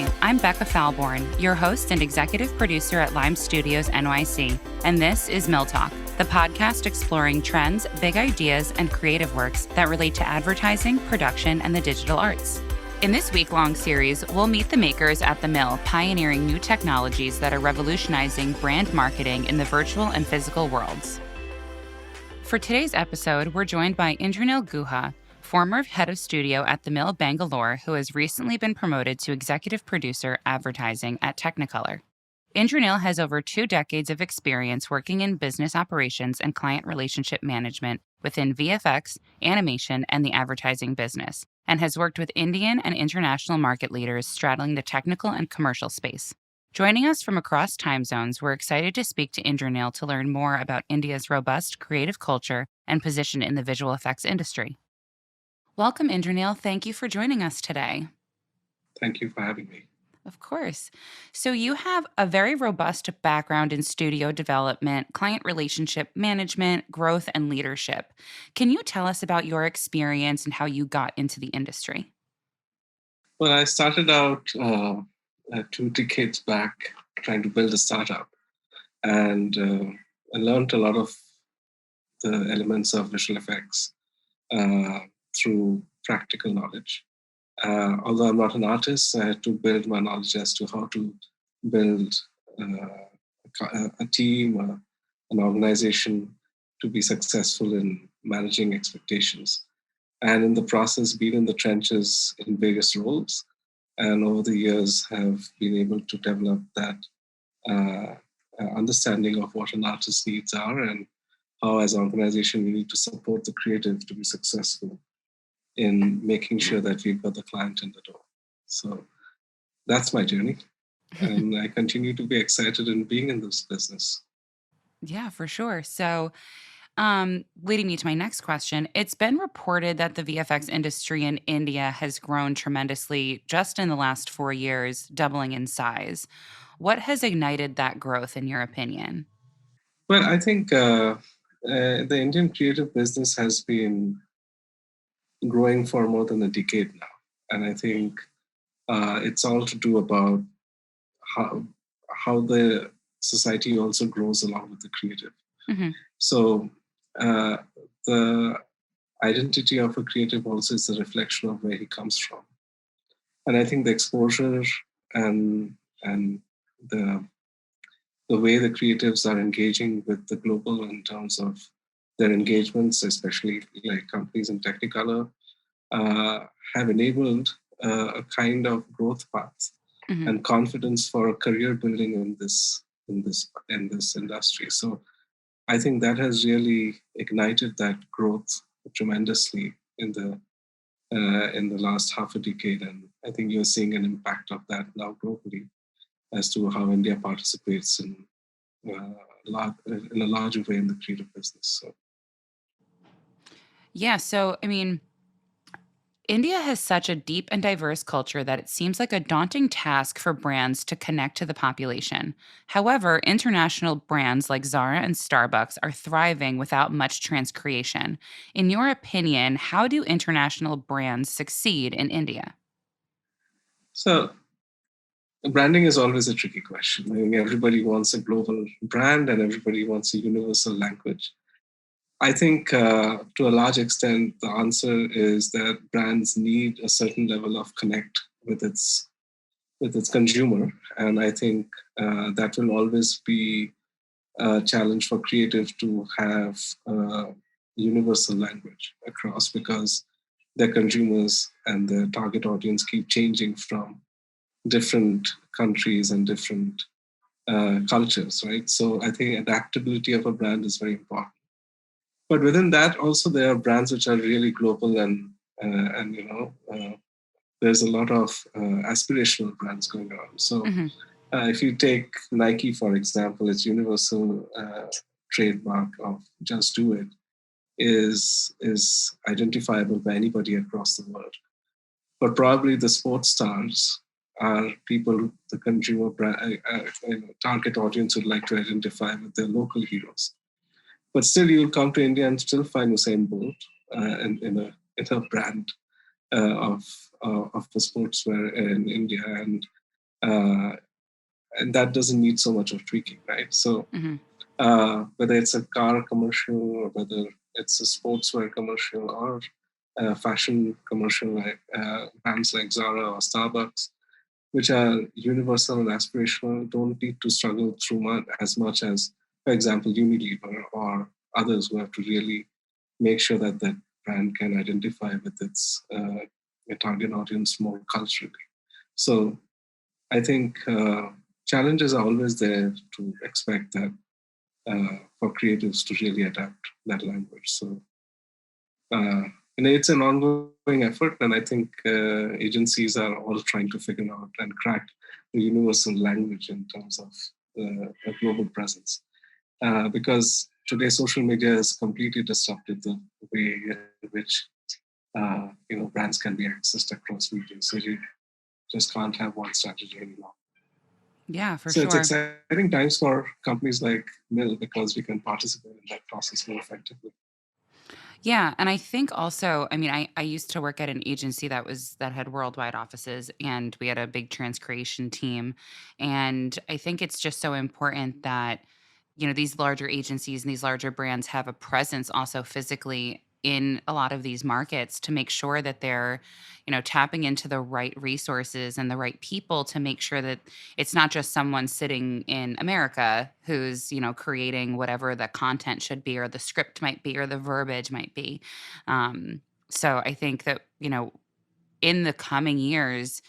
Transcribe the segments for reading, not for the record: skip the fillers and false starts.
Hi, I'm Becca Falborn, your host and executive producer at Lime Studios NYC, and this is Mill Talk, the podcast exploring trends, big ideas, and creative works that relate to advertising, production, and the digital arts. In this week-long series, we'll meet the makers at the Mill, pioneering new technologies that are revolutionizing brand marketing in the virtual and physical worlds. For today's episode, we're joined by Indraneel Guha, former head of studio at the Mill Bangalore, who has recently been promoted to executive producer advertising at Technicolor. Indraneel has over 2 decades of experience working in business operations and client relationship management within VFX, animation, and the advertising business, and has worked with Indian and international market leaders straddling the technical and commercial space. Joining us from across time zones, we're excited to speak to Indraneel to learn more about India's robust creative culture and position in the visual effects industry. Welcome, Indraneel. Thank you for joining us today. Thank you for having me. Of course. So you have a very robust background in studio development, client relationship management, growth, and leadership. Can you tell us about your experience and how you got into the industry? Well, I started out 2 decades back trying to build a startup, and I learned a lot of the elements of visual effects through practical knowledge. Although I'm not an artist, I had to build my knowledge as to how to build a team, an organization to be successful in managing expectations. And in the process, been in the trenches in various roles. And over the years, have been able to develop that understanding of what an artist's needs are and how, as an organization, we need to support the creative to be successful in making sure that we've got the client in the door. So that's my journey. And I continue to be excited in being in this business. Yeah, for sure. So, leading me to my next question, it's been reported that the VFX industry in India has grown tremendously just in the last 4 years, doubling in size. What has ignited that growth, in your opinion? Well, I think the Indian creative business has been growing for more than a decade now. And I think it's all to do about how the society also grows along with the creative. Mm-hmm. So the identity of a creative also is a reflection of where he comes from. And I think the exposure and the way the creatives are engaging with the global in terms of their engagements, especially like companies in Technicolor, have enabled a kind of growth path and confidence for a career building in this industry. So I think that has really ignited that growth tremendously in the last half a decade, and I think you're seeing an impact of that now globally as to how India participates in a larger way in the creative business. So. Yeah, so I mean, India has such a deep and diverse culture that it seems like a daunting task for brands to connect to the population. However, international brands like Zara and Starbucks are thriving without much transcreation. In your opinion, how do international brands succeed in India? So, branding is always a tricky question. I mean, everybody wants a global brand and everybody wants a universal language. I think to a large extent, the answer is that brands need a certain level of connect with its consumer. And I think that will always be a challenge for creative to have a universal language across, because their consumers and their target audience keep changing from different countries and different cultures, right? So I think adaptability of a brand is very important. But within that, also there are brands which are really global, and there's a lot of aspirational brands going on. So if you take Nike, for example, its universal trademark of "Just Do It" is identifiable by anybody across the world. But probably the sports stars are people the consumer target audience would like to identify with their local heroes. But still, you'll come to India and still find Usain Bolt in a brand of the sportswear in India. And uh, and that doesn't need so much of tweaking, right? So Hmm. whether it's a car commercial or whether it's a sportswear commercial or a fashion commercial like brands like Zara or Starbucks, which are universal and aspirational, don't need to struggle through as much as, for example, Unilever or others who have to really make sure that that brand can identify with its target audience more culturally. So I think challenges are always there to expect that for creatives to really adapt that language. So uh, it's an ongoing effort, and I think agencies are all trying to figure out and crack the universal language in terms of a global presence. Because today social media has completely disrupted the way in which brands can be accessed across regions. So you just can't have one strategy anymore. Yeah, for So it's sure. exciting times for companies like Mill because we can participate in that process more effectively. Yeah, and I think also, I mean, I used to work at an agency that had worldwide offices, and we had a big transcreation team, and I think it's just so important that these larger agencies and these larger brands have a presence also physically in a lot of these markets to make sure that they're, tapping into the right resources and the right people to make sure that it's not just someone sitting in America who's, creating whatever the content should be or the script might be or the verbiage might be. Um, so I think that, in the coming years,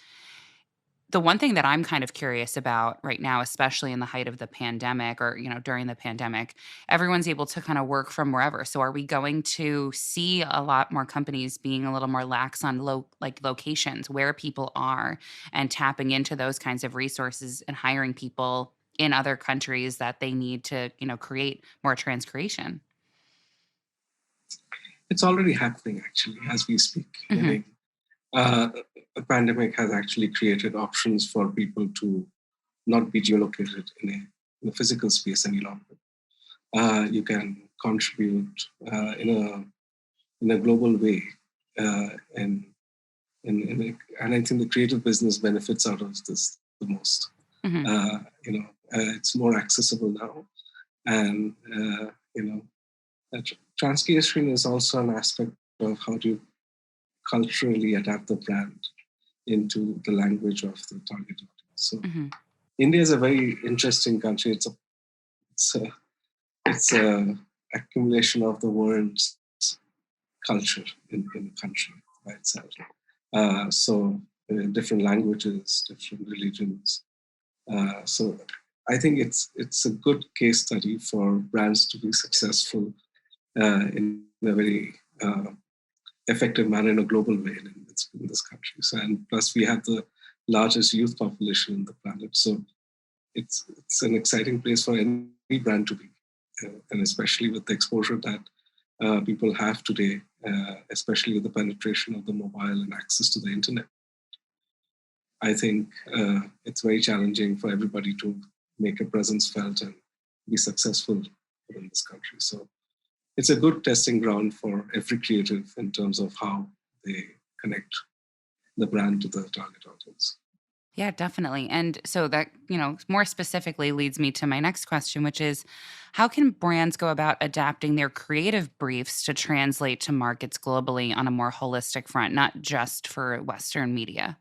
the one thing that I'm kind of curious about right now, especially in the height of the pandemic or, during the pandemic, everyone's able to kind of work from wherever. So are we going to see a lot more companies being a little more lax on locations where people are and tapping into those kinds of resources and hiring people in other countries that they need to, create more transcreation? It's already happening actually as we speak. Hmm. Meaning, the pandemic has actually created options for people to not be geolocated in a physical space any longer. You can contribute in a global way, and and I think the creative business benefits out of this the most. Hmm. It's more accessible now, and transcreation is also an aspect of how to culturally adapt the brand into the language of the target audience. So Hmm. India is a very interesting country. It's a it's a accumulation of the world's culture in a country by itself. Different languages, different religions. So I think it's a good case study for brands to be successful in a very effective manner in a global way in this country. So, and plus we have the largest youth population in the planet. So it's an exciting place for any brand to be, and especially with the exposure that people have today, especially with the penetration of the mobile and access to the internet. I think it's very challenging for everybody to make a presence felt and be successful within this country. So it's a good testing ground for every creative in terms of how they connect the brand to the target audience. Yeah, definitely. And so that, more specifically leads me to my next question, which is how can brands go about adapting their creative briefs to translate to markets globally on a more holistic front, not just for Western media?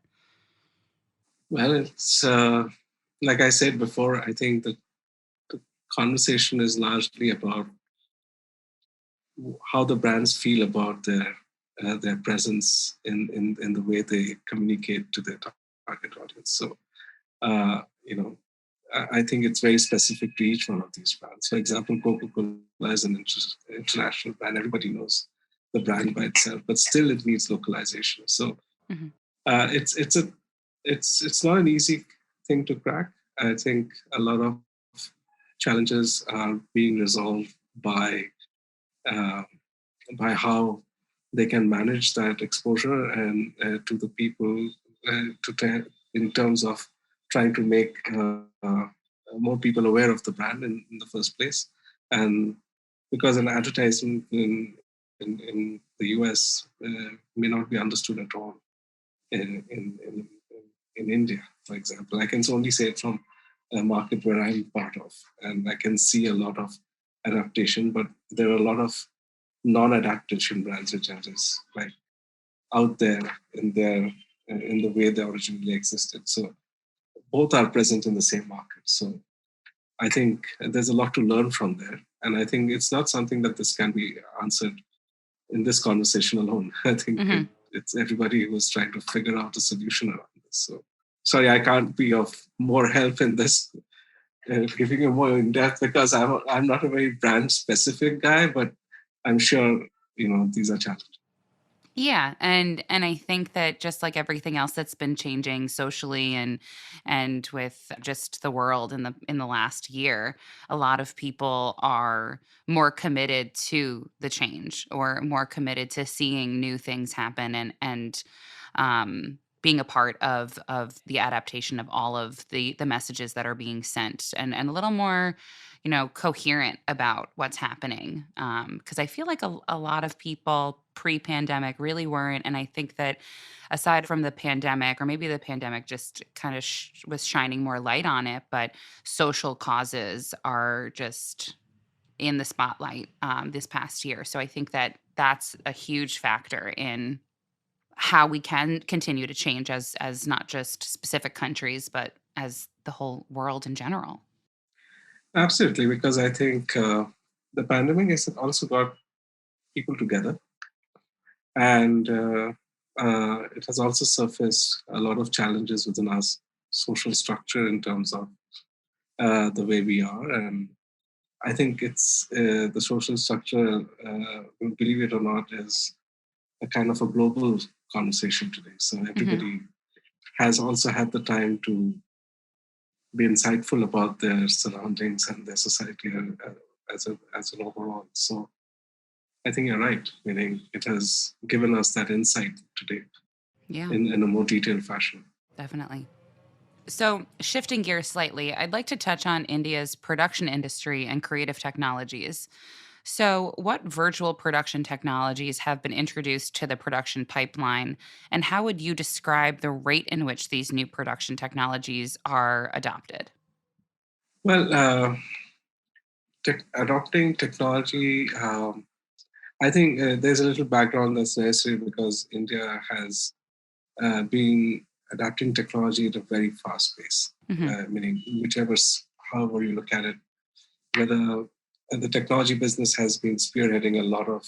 Well, it's like I said before, I think that the conversation is largely about how the brands feel about their presence in the way they communicate to their target audience. So, uh, you know, I think it's very specific to each one of these brands. For example, Coca-Cola is an international brand. Everybody knows the brand by itself, but still it needs localization. So Hmm. it's not an easy thing to crack. I think a lot of challenges are being resolved uh, by how they can manage that exposure and to the people in terms of trying to make more people aware of the brand in the first place. And because an advertisement in the US may not be understood at all in in India, for example. I can only say it from a market where I'm part of, and I can see a lot of adaptation, but there are a lot of non-adaptation brands which are just like out there in the way they originally existed. So both are present in the same market. So I think there's a lot to learn from there, and I think it's not something that this can be answered in this conversation alone. I think it's everybody who's trying to figure out a solution around this. So sorry, I can't be of more help in this, giving you more in depth, because I'm not a very brand specific guy, but I'm sure these are challenges. Yeah, and I think that just like everything else that's been changing socially and with just the world in the last year, a lot of people are more committed to the change or more committed to seeing new things happen and being a part of the adaptation of all of the messages that are being sent and a little more coherent about what's happening. Because I feel like a lot of people pre-pandemic really weren't. And I think that aside from the pandemic, or maybe the pandemic just kind of was shining more light on it, but social causes are just in the spotlight this past year. So I think that that's a huge factor in how we can continue to change as not just specific countries, but as the whole world in general. Absolutely, because I think the pandemic has also got people together, and it has also surfaced a lot of challenges within our social structure in terms of the way we are. And I think it's the social structure, believe it or not, is a kind of a global conversation today. So everybody has also had the time to be insightful about their surroundings and their society as an overall. So I think you're right, meaning it has given us that insight today Yeah, in a more detailed fashion. definitely. So, shifting gears slightly, I'd like to touch on India's production industry and creative technologies. So, what virtual production technologies have been introduced to the production pipeline, and how would you describe the rate in which these new production technologies are adopted? Well, adopting technology, I think there's a little background that's necessary because India has been adapting technology at a very fast pace, Hmm. meaning however you look at it, whether the technology business has been spearheading a lot of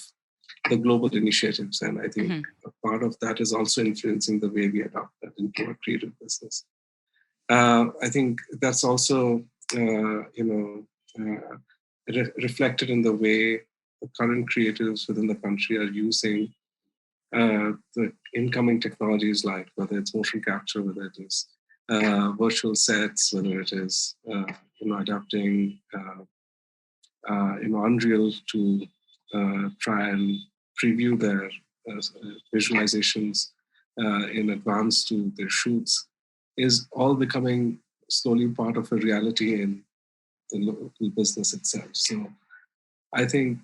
the global initiatives. And I think Hmm. a part of that is also influencing the way we adopt that into our creative business. I think that's also, reflected in the way the current creatives within the country are using the incoming technologies, like whether it's motion capture, whether it is virtual sets, whether it is adapting Unreal to try and preview their visualizations in advance to their shoots, is all becoming slowly part of a reality in the local business itself. So I think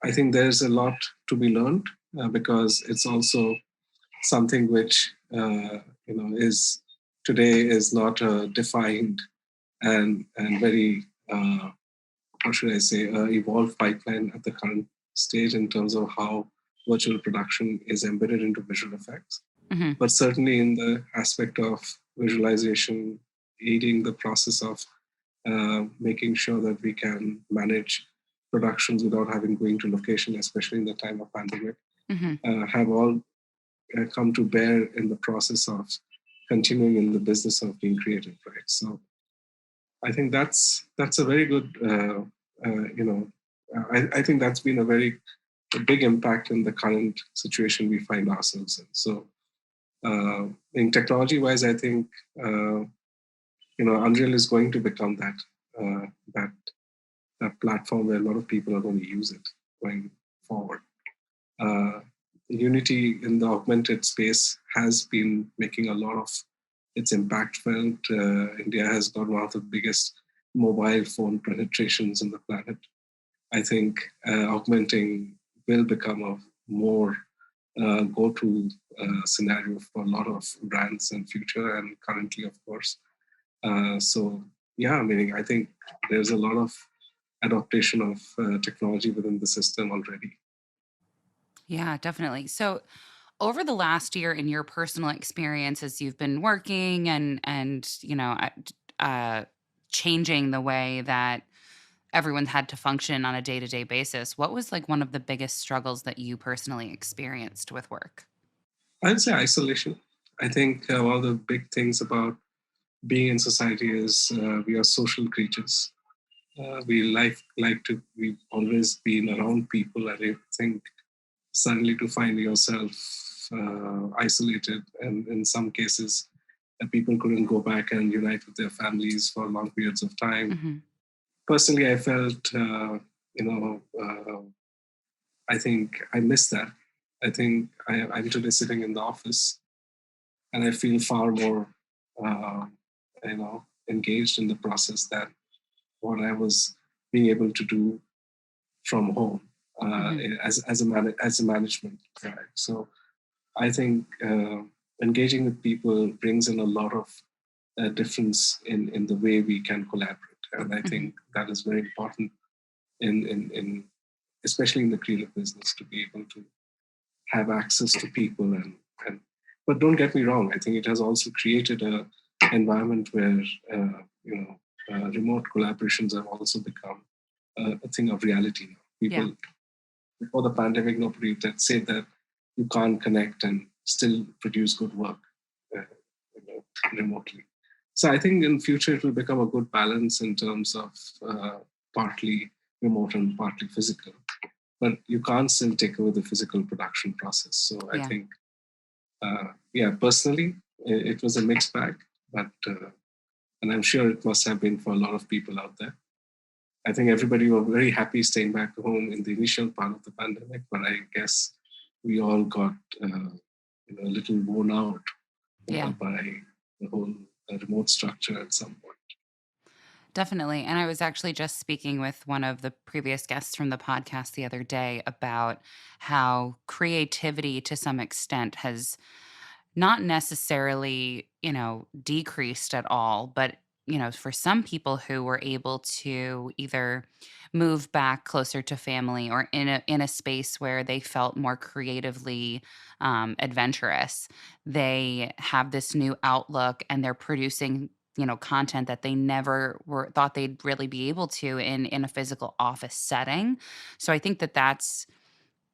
I think there's a lot to be learned because it's also something which is today is not defined and very how should I say evolved pipeline at the current stage in terms of how virtual production is embedded into visual effects. Hmm. But certainly in the aspect of visualization, aiding the process of making sure that we can manage productions without having going to location, especially in the time of pandemic, Hmm. have all come to bear in the process of continuing in the business of being creative, right? So I think that's a very good, I think that's been a big impact in the current situation we find ourselves in. So in technology wise, I think Unreal is going to become uh, that that platform where a lot of people are going to use it going forward. Uh, Unity in the augmented space has been making a lot of its impact felt. India has got one of the biggest mobile phone penetrations in the planet. I think augmenting will become a more go-to scenario for a lot of brands in future and currently, of course. So yeah, I mean, I think there's a lot of adaptation of technology within the system already. Yeah, definitely. So, over the last year, in your personal experience as you've been working and changing the way that everyone had to function on a day-to-day basis, what was like one of the biggest struggles that you personally experienced with work? I'd say isolation. I think one of the big things about being in society is we are social creatures. We've always been around people. And I think suddenly to find yourself isolated, and in some cases, people couldn't go back and unite with their families for long periods of time. Hmm. Personally, I felt, I think I miss that. I think I'm today sitting in the office and I feel far more, uh, engaged in the process than what I was being able to do from home Hmm. as a management. Right? So I think engaging with people brings in a lot of difference in the way we can collaborate, and I Hmm. think that is very important in especially in the creative business to be able to have access to people and but don't get me wrong, I think it has also created a environment where remote collaborations have also become a thing of reality now. Yeah. People before the pandemic, nobody that said that you can't connect and still produce good work uh, remotely. So I think in future it will become a good balance in terms of partly remote and partly physical. But you can't still take away the physical production process. So I Yeah. think, yeah, personally, it was a mixed bag, but and I'm sure it must have been for a lot of people out there. I think everybody were very happy staying back home in the initial part of the pandemic, but I guess we all got a little worn out Yeah. by the whole remote structure at some point. Definitely. And I was actually just speaking with one of the previous guests from the podcast the other day about how creativity to some extent has not necessarily, decreased at all, but for some people who were able to either move back closer to family or in a space where they felt more creatively adventurous, they have this new outlook and they're producing content that they never were thought they'd really be able to in a physical office setting. So I think that that's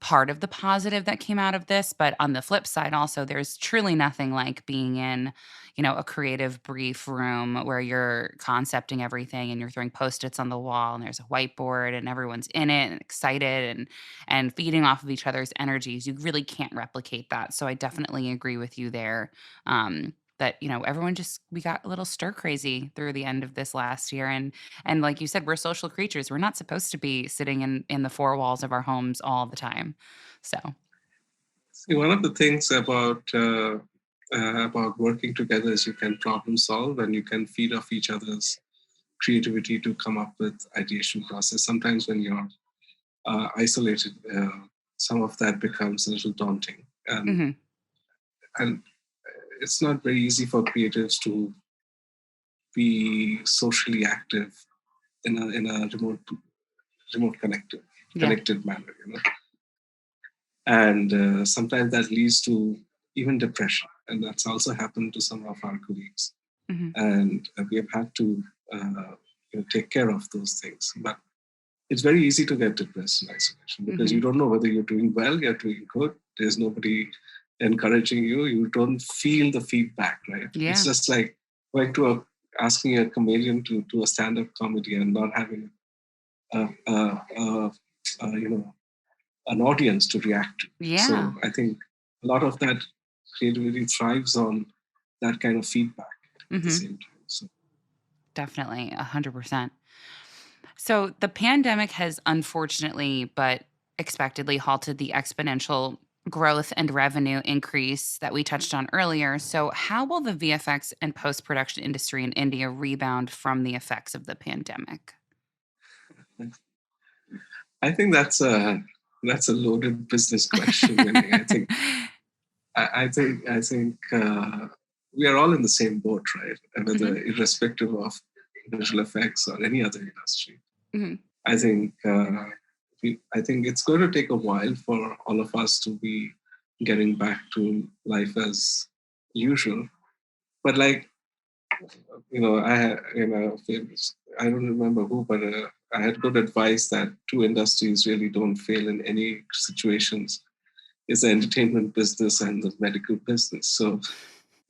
part of the positive that came out of this. But on the flip side, also, there's truly nothing like being in, a creative brief room where you're concepting everything and you're throwing post-its on the wall and there's a whiteboard and everyone's in it and excited and feeding off of each other's energies. You really can't replicate that. So I definitely agree with you there. That everyone just we got a little stir crazy through the end of this last year, and like you said, we're social creatures. We're not supposed to be sitting in the four walls of our homes all the time. So, See, one of the things about working together is you can problem solve and you can feed off each other's creativity to come up with ideation process. Sometimes when you're isolated, some of that becomes a little daunting, mhm, and it's not very easy for creatives to be socially active in a remote yeah, connected manner, and sometimes that leads to even depression, and that's also happened to some of our colleagues, mhm, and we have had to take care of those things. But it's very easy to get depressed in isolation because you mhm, don't know whether you're doing well, you're doing good. There's nobody encouraging you. You don't feel the feedback, right? It's yeah, just like going to asking a comedian to do a stand-up comedy and not having a, a, a, an audience to react to. yeah, So I think a lot of that creativity thrives on that kind of feedback at the mhm, same time. So definitely, 100%. So the pandemic has unfortunately, but expectedly, halted the exponential growth and revenue increase that we touched on earlier. So, how will the VFX and post production industry in India rebound from the effects of the pandemic? I think that's That's a loaded business question. Vinay. I think we are all in the same boat, right? Whether irrespective of visual effects or any other industry. Mm-hmm. I think I think it's going to take a while for all of us to be getting back to life as usual. But like I don't remember who, but I had good advice that two industries really don't fail in any situations. It's the entertainment business and the medical business. So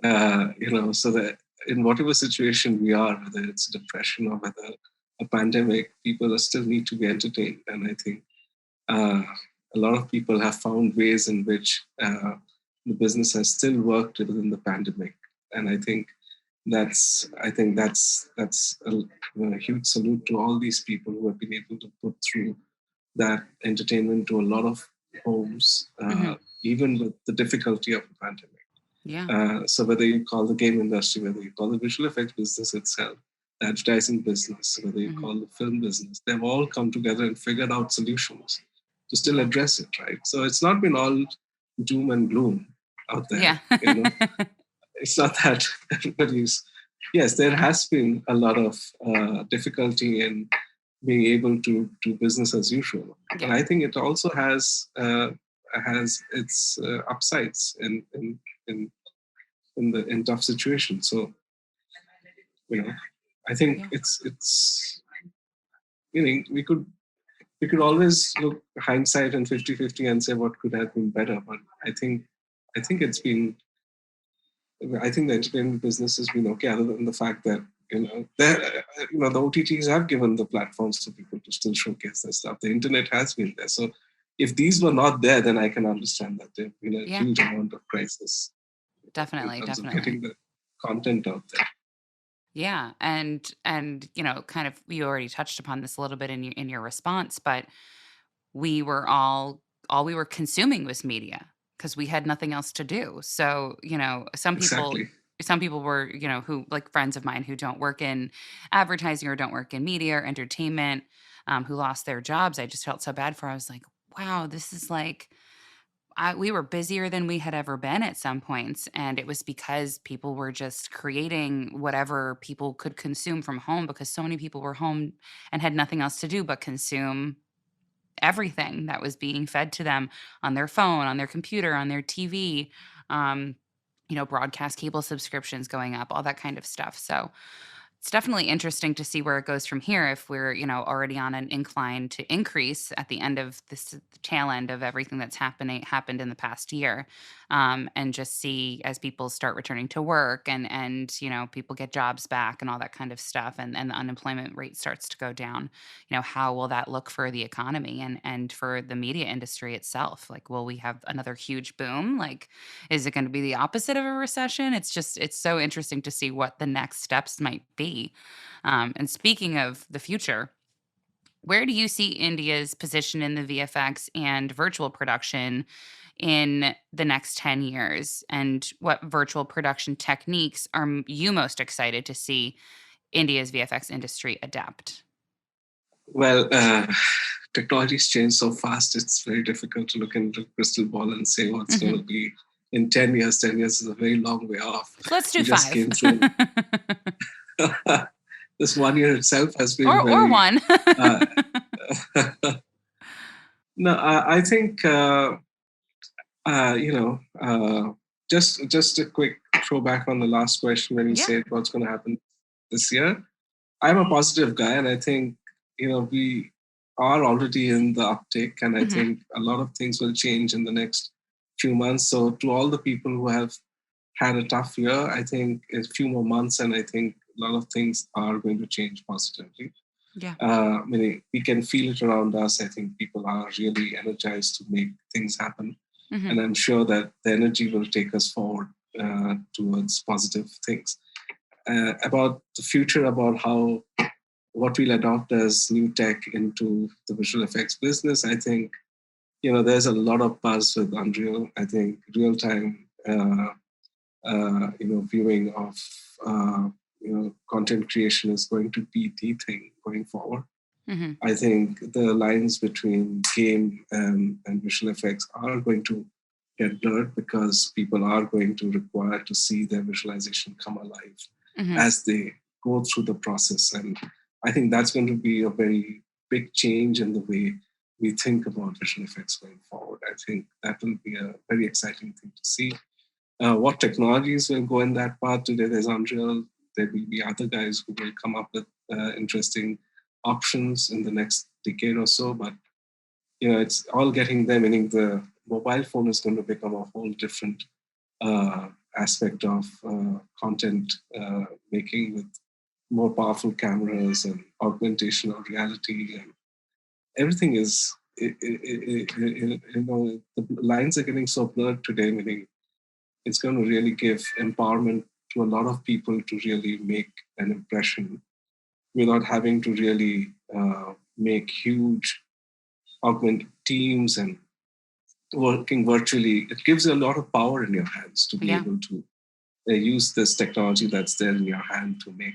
so that in whatever situation we are, whether it's depression or whether a pandemic, people still need to be entertained. And I think uh, a lot of people have found ways in which the business has still worked within the pandemic. And I think that's a huge salute to all these people who have been able to put through that entertainment to a lot of homes, even with the difficulty of the pandemic. Yeah. So whether you call the game industry, whether you call the visual effects business itself, the advertising business, whether you call the film business, they've all come together and figured out solutions to still address it, right? So it's not been all doom and gloom out there. Yeah. It's not that everybody's. Yes, there has been a lot of difficulty in being able to do business as usual, and I think it also has its upsides in in tough situations. So I think it's we could always look hindsight and 50-50 and say what could have been better, but I think it's been I think the entertainment business has been okay, other than the fact that the OTTs have given the platforms to people to still showcase their stuff. The internet has been there, so if these were not there, then I can understand that there's been a huge amount of crisis. Definitely. Of getting the content out there. Yeah, and kind of you already touched upon this a little bit in your response, but we were all we were consuming was media because we had nothing else to do. So, Exactly. some people were, who like friends of mine who don't work in advertising or don't work in media or entertainment, who lost their jobs. I just felt so bad for. I was like, wow, this is like we were busier than we had ever been at some points. And it was because people were just creating whatever people could consume from home because so many people were home and had nothing else to do but consume everything that was being fed to them on their phone, on their computer, on their TV, broadcast cable subscriptions going up, all that kind of stuff. So it's definitely interesting to see where it goes from here if we're, already on an incline to increase at the end of this the tail end of everything that's happened in the past year. And just see as people start returning to work and people get jobs back and all that kind of stuff and the unemployment rate starts to go down, how will that look for the economy and for the media industry itself? Like, will we have another huge boom? Like, is it going to be the opposite of a recession? It's so interesting to see what the next steps might be. And speaking of the future, where do you see India's position in the VFX and virtual production in the next 10 years? And what virtual production techniques are you most excited to see India's VFX industry adapt? Well, technology's changed so fast, it's very difficult to look into the crystal ball and say what's going to be in 10 years. 10 years is a very long way off. Let's do we 5. Just came through. This 1 year itself has been or 1. No, I think, just a quick throwback on the last question when you said what's going to happen this year. I'm a positive guy, and I think, we are already in the uptick, and I think a lot of things will change in the next few months. So to all the people who have had a tough year, I think a few more months, and I think a lot of things are going to change positively. Yeah. We can feel it around us. I think people are really energized to make things happen. And I'm sure that the energy will take us forward towards positive things. About the future, about what we'll adopt as new tech into the visual effects business, I think, there's a lot of buzz with Unreal. I think real-time, viewing of, content creation is going to be the thing going forward. Mm-hmm. I think the lines between game and visual effects are going to get blurred because people are going to require to see their visualization come alive Mm-hmm. as they go through the process. And I think that's going to be a very big change in the way we think about visual effects going forward. I think that will be a very exciting thing to see. What technologies will go in that path today? There's Unreal. There will be other guys who will come up with interesting options in the next decade or so. But it's all getting there. Meaning the mobile phone is going to become a whole different aspect of content making with more powerful cameras and augmentation of reality, and everything is. The lines are getting so blurred today. Meaning it's going to really give empowerment to a lot of people to really make an impression without having to really make huge augmented teams and working virtually. It gives you a lot of power in your hands to be able to use this technology that's there in your hand to make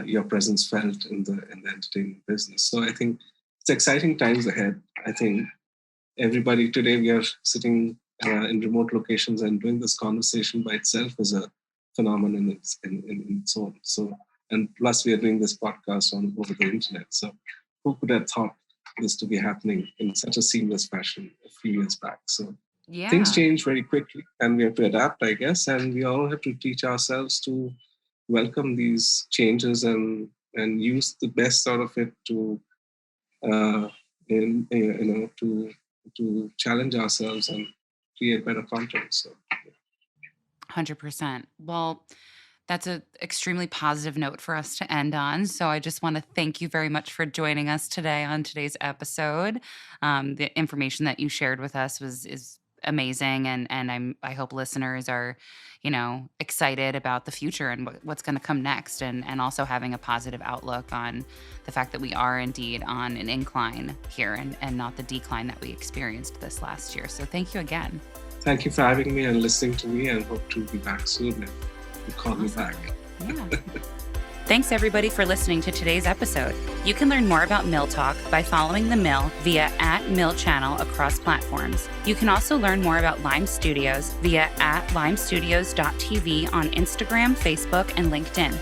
your presence felt in the entertainment business. So I think it's exciting times ahead. I think everybody today, we are sitting in remote locations, and doing this conversation by itself is a phenomenon in its own. So, and plus we are doing this podcast over the internet. So who could have thought this to be happening in such a seamless fashion a few years back? So things change very quickly, and we have to adapt, I guess, and we all have to teach ourselves to welcome these changes and use the best out of it to to challenge ourselves and create better content. So 100%. Well, that's an extremely positive note for us to end on. So I just want to thank you very much for joining us today on today's episode. The information that you shared with us is amazing, and I hope listeners are, excited about the future and what's going to come next, and also having a positive outlook on the fact that we are indeed on an incline here and not the decline that we experienced this last year. So thank you again. Thank you for having me and listening to me, and hope to be back soon and you call me back. Yeah. Thanks everybody for listening to today's episode. You can learn more about Mill Talk by following the Mill via @MillChannel across platforms. You can also learn more about Lime Studios via @limestudios.tv on Instagram, Facebook, and LinkedIn.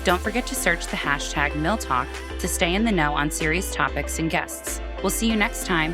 Don't forget to search the hashtag Mill Talk to stay in the know on series topics and guests. We'll see you next time.